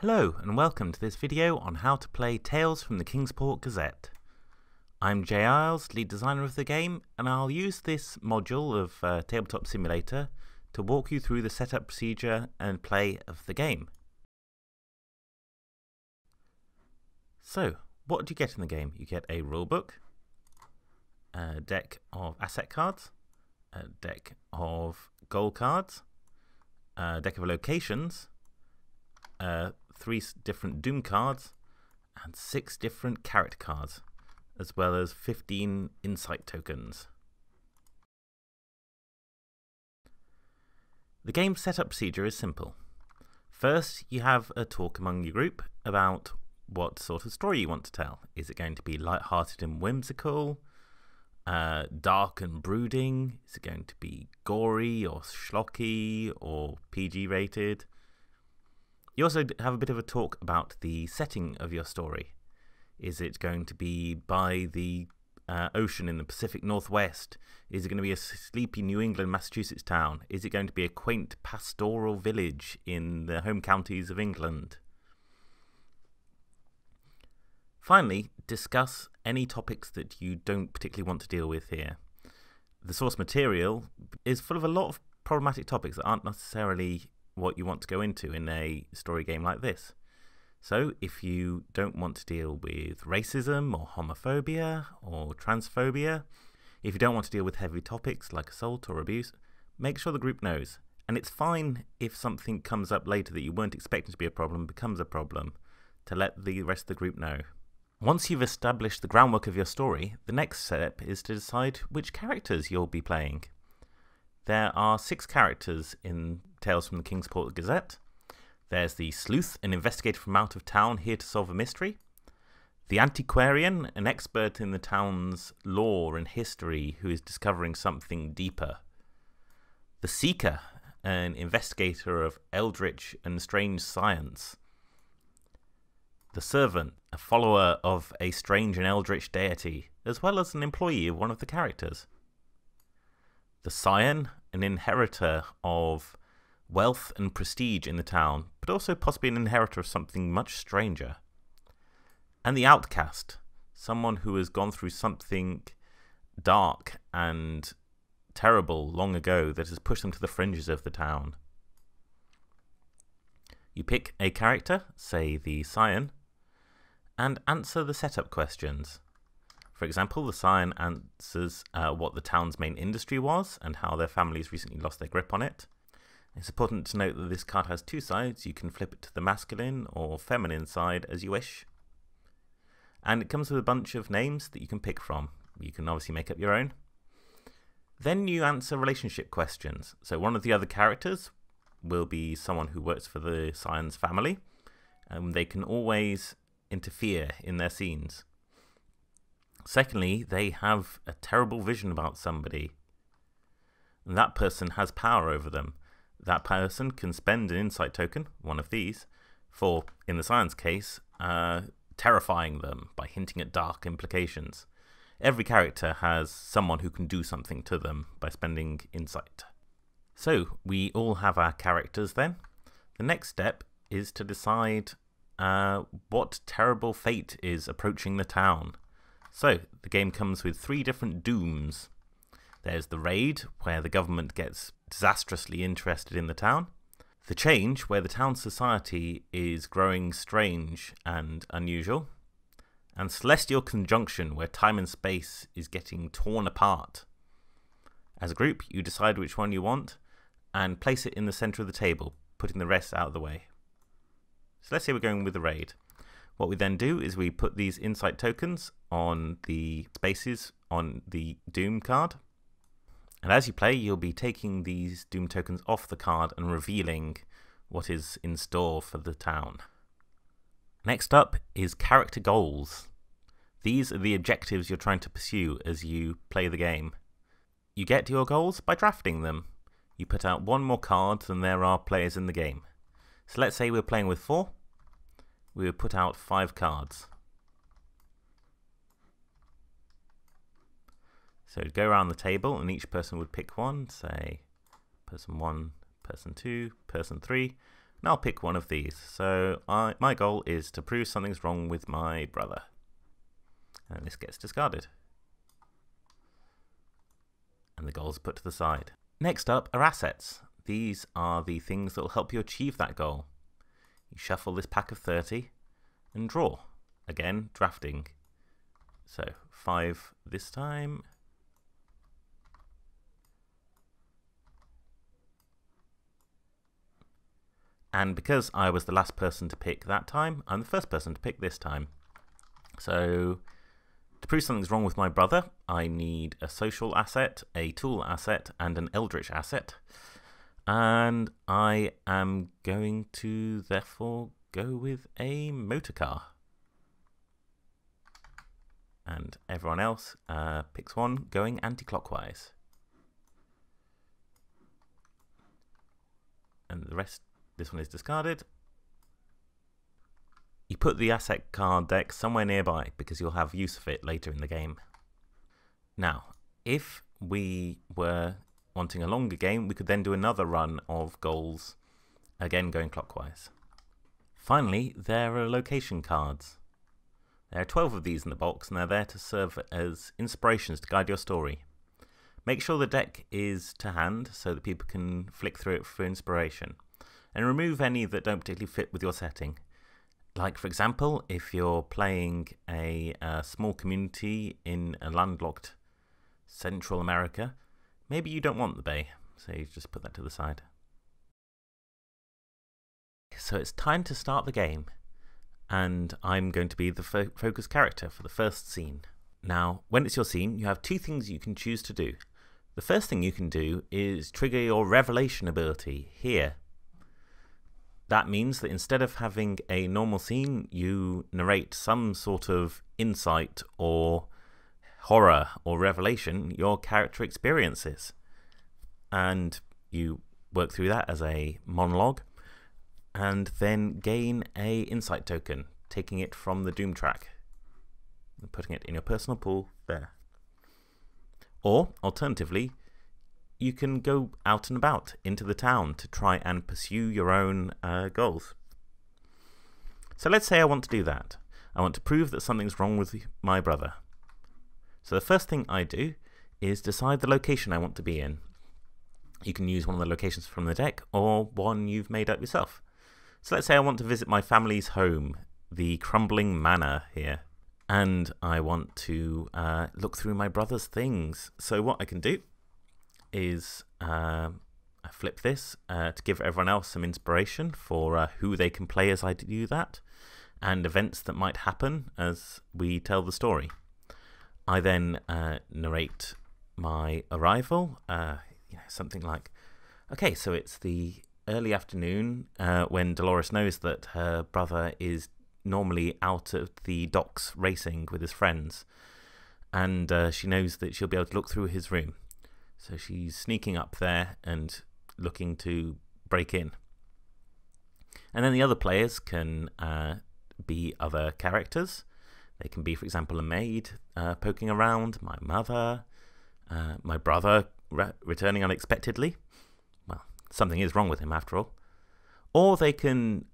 Hello and welcome to this video on how to play Tales from the Kingsport Gazette. I'm Jay Isles, lead designer of the game, and I'll use this module of Tabletop Simulator to walk you through the setup procedure and play of the game. So, what do you get in the game? You get a rulebook, a deck of asset cards, a deck of goal cards, a deck of locations, 3 different Doom cards, and 6 different character cards, as well as 15 insight tokens. The game's setup procedure is simple. First, you have a talk among your group about what sort of story you want to tell. Is it going to be light-hearted and whimsical, dark and brooding? Is it going to be gory or schlocky or PG rated? You also have a bit of a talk about the setting of your story. Is it going to be by the ocean in the Pacific Northwest? Is it going to be a sleepy New England, Massachusetts town? Is it going to be a quaint pastoral village in the home counties of England? Finally, discuss any topics that you don't particularly want to deal with here. The source material is full of a lot of problematic topics that aren't necessarily what you want to go into in a story game like this. So if you don't want to deal with racism or homophobia or transphobia, if you don't want to deal with heavy topics like assault or abuse, make sure the group knows. And it's fine if something comes up later that you weren't expecting to be a problem becomes a problem, to let the rest of the group know. Once you've established the groundwork of your story, the next step is to decide which characters you'll be playing. There are 6 characters in Tales from the Kingsport Gazette. There's the sleuth, an investigator from out of town here to solve a mystery. The antiquarian, an expert in the town's lore and history who is discovering something deeper. The seeker, an investigator of eldritch and strange science. The servant, a follower of a strange and eldritch deity, as well as an employee of one of the characters. The scion, an inheritor of wealth and prestige in the town, but also possibly an inheritor of something much stranger. And the outcast, someone who has gone through something dark and terrible long ago that has pushed them to the fringes of the town. You pick a character, say the scion, and answer the setup questions. For example, the scion answers what the town's main industry was and how their families recently lost their grip on it. It's important to note that this card has 2 sides. You can flip it to the masculine or feminine side as you wish. And it comes with a bunch of names that you can pick from. You can obviously make up your own. Then you answer relationship questions. So one of the other characters will be someone who works for the scion's family, and they can always interfere in their scenes. Secondly, they have a terrible vision about somebody, and that person has power over them. That person can spend an insight token, one of these, for, in the science case, terrifying them by hinting at dark implications. Every character has someone who can do something to them by spending insight. So, we all have our characters then. The next step is to decide what terrible fate is approaching the town. So, the game comes with 3 different dooms. There's the raid, where the government gets disastrously interested in the town. The change, where the town society is growing strange and unusual. And celestial conjunction, where time and space is getting torn apart. As a group, you decide which one you want and place it in the center of the table, putting the rest out of the way. So let's say we're going with the raid. What we then do is we put these insight tokens on the spaces on the Doom card. And as you play, you'll be taking these Doom tokens off the card and revealing what is in store for the town. Next up is character goals. These are the objectives you're trying to pursue as you play the game. You get your goals by drafting them. You put out 1 more card than there are players in the game. So let's say we're playing with 4. We would put out 5 cards. So it'd go around the table and each person would pick one, say person 1, person 2, person 3, And I'll pick one of these. So my goal is to prove something's wrong with my brother. And this gets discarded. And the goal's put to the side. Next up are assets. These are the things that will help you achieve that goal. You shuffle this pack of 30 and draw. Again, drafting. So 5 this time. And because I was the last person to pick that time, I'm the first person to pick this time. So to prove something's wrong with my brother, I need a social asset, a tool asset, and an eldritch asset. And I am going to therefore go with a motor car. And everyone else picks one going anti-clockwise. And the rest, this one is discarded. You put the asset card deck somewhere nearby because you'll have use of it later in the game. Now, if we were wanting a longer game, we could then do another run of goals, again going clockwise. Finally, there are location cards. There are 12 of these in the box, and they're there to serve as inspirations to guide your story. Make sure the deck is to hand so that people can flick through it for inspiration, and remove any that don't particularly fit with your setting. Like, for example, if you're playing a small community in a landlocked Central America, maybe you don't want the bay, so you just put that to the side. So it's time to start the game, and I'm going to be the focus character for the first scene. Now, when it's your scene, you have two things you can choose to do. The first thing you can do is trigger your revelation ability here. That means that instead of having a normal scene, you narrate some sort of insight or horror or revelation your character experiences. And you work through that as a monologue and then gain a insight token, taking it from the Doom track and putting it in your personal pool there. Or, alternatively, you can go out and about into the town to try and pursue your own goals. So let's say I want to do that. I want to prove that something's wrong with my brother. So the first thing I do is decide the location I want to be in. You can use one of the locations from the deck or one you've made up yourself. So let's say I want to visit my family's home, the crumbling manor here. And I want to look through my brother's things. So what I can do is I flip this to give everyone else some inspiration for who they can play as I do that, and events that might happen as we tell the story. I then narrate my arrival, something like, okay, so it's the early afternoon when Dolores knows that her brother is normally out at the docks racing with his friends, and she knows that she'll be able to look through his room. So she's sneaking up there and looking to break in. And then the other players can be other characters. They can be, for example, a maid poking around, my mother, my brother returning unexpectedly. Well, something is wrong with him after all. Or they can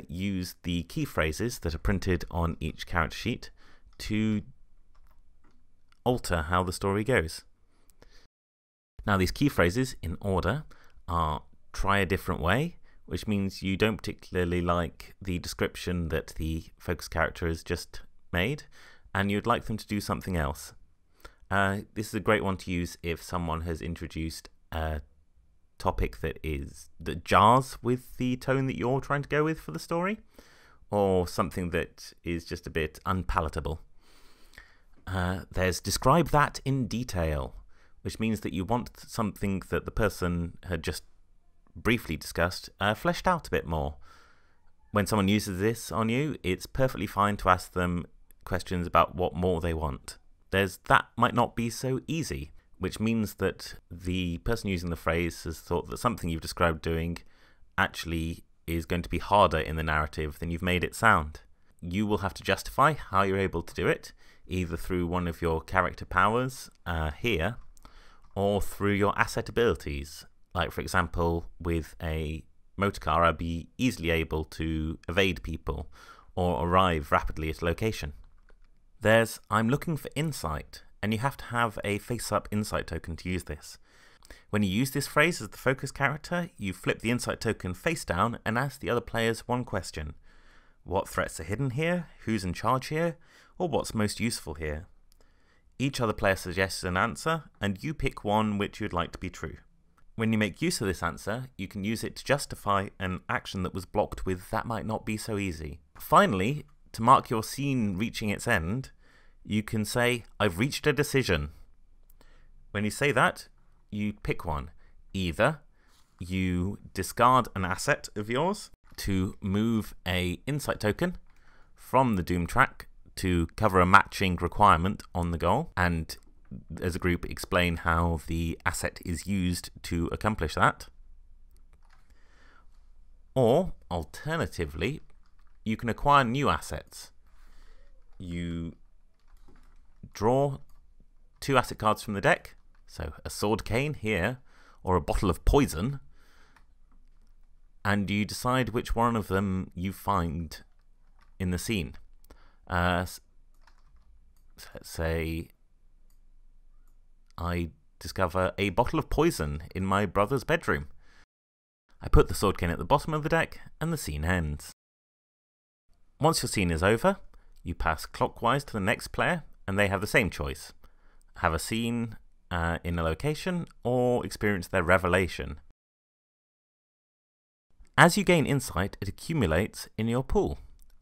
use the key phrases that are printed on each character sheet to alter how the story goes. Now, these key phrases, in order, are try a different way, which means you don't particularly like the description that the focus character has just made, and you'd like them to do something else. This is a great one to use if someone has introduced a topic that jars with the tone that you're trying to go with for the story, or something that is just a bit unpalatable. There's describe that in detail, which means that you want something that the person had just briefly discussed fleshed out a bit more. When someone uses this on you, it's perfectly fine to ask them questions about what more they want. That might not be so easy, which means that the person using the phrase has thought that something you've described doing actually is going to be harder in the narrative than you've made it sound. You will have to justify how you're able to do it, either through one of your character powers here, or through your asset abilities. Like, for example, with a motor car, I'd be easily able to evade people or arrive rapidly at a location. There's I'm looking for insight, and you have to have a face-up insight token to use this. When you use this phrase as the focus character, you flip the insight token face down and ask the other players one question. What threats are hidden here? Who's in charge here? Or what's most useful here? Each other player suggests an answer, and you pick one which you'd like to be true. When you make use of this answer, you can use it to justify an action that was blocked with "that might not be so easy." Finally, to mark your scene reaching its end, you can say, "I've reached a decision." When you say that, you pick one. Either you discard an asset of yours to move a insight token from the Doom track to cover a matching requirement on the goal, and as a group explain how the asset is used to accomplish that. Or, alternatively, you can acquire new assets. You draw 2 asset cards from the deck, so a sword cane here, or a bottle of poison, and you decide which one of them you find in the scene. Let's say I discover a bottle of poison in my brother's bedroom. I put the sword cane at the bottom of the deck, and the scene ends. Once your scene is over, you pass clockwise to the next player, and they have the same choice. Have a scene in a location, or experience their revelation. As you gain insight, it accumulates in your pool.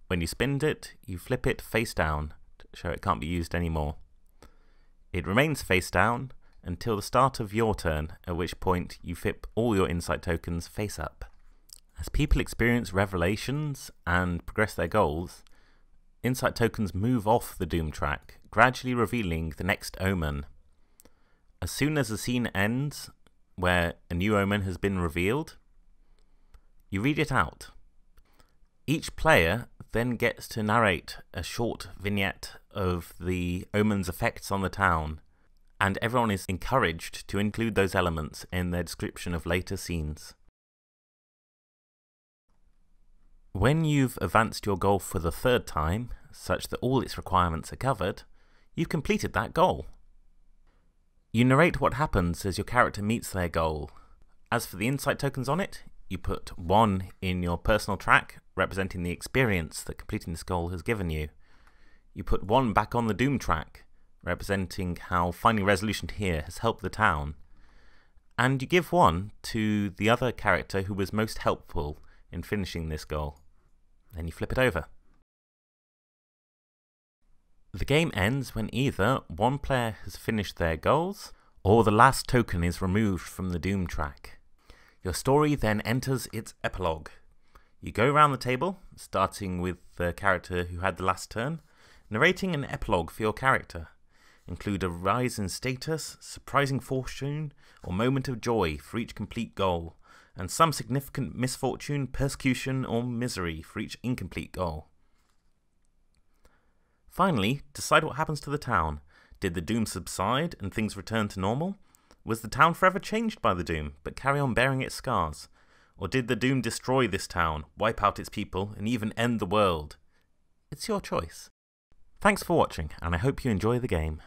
When you spin it, you flip it face down to show it can't be used anymore. It remains face down until the start of your turn, at which point you flip all your insight tokens face up. As people experience revelations and progress their goals, insight tokens move off the Doom track, gradually revealing the next omen. As soon as the scene ends, where a new omen has been revealed, you read it out. Each player then gets to narrate a short vignette of the omen's effects on the town, and everyone is encouraged to include those elements in their description of later scenes. When you've advanced your goal for the 3rd time, such that all its requirements are covered, you've completed that goal. You narrate what happens as your character meets their goal. As for the insight tokens on it, you put 1 in your personal track, representing the experience that completing this goal has given you. You put 1 back on the Doom track, representing how finding resolution here has helped the town. And you give 1 to the other character who was most helpful in finishing this goal. Then you flip it over. The game ends when either 1 player has finished their goals, or the last token is removed from the Doom track. Your story then enters its epilogue. You go around the table, starting with the character who had the last turn, narrating an epilogue for your character. Include a rise in status, surprising fortune, or moment of joy for each complete goal, and some significant misfortune, persecution, or misery for each incomplete goal. Finally, decide what happens to the town. Did the Doom subside and things return to normal? Was the town forever changed by the Doom, but carry on bearing its scars? Or did the Doom destroy this town, wipe out its people, and even end the world? It's your choice. Thanks for watching, and I hope you enjoy the game.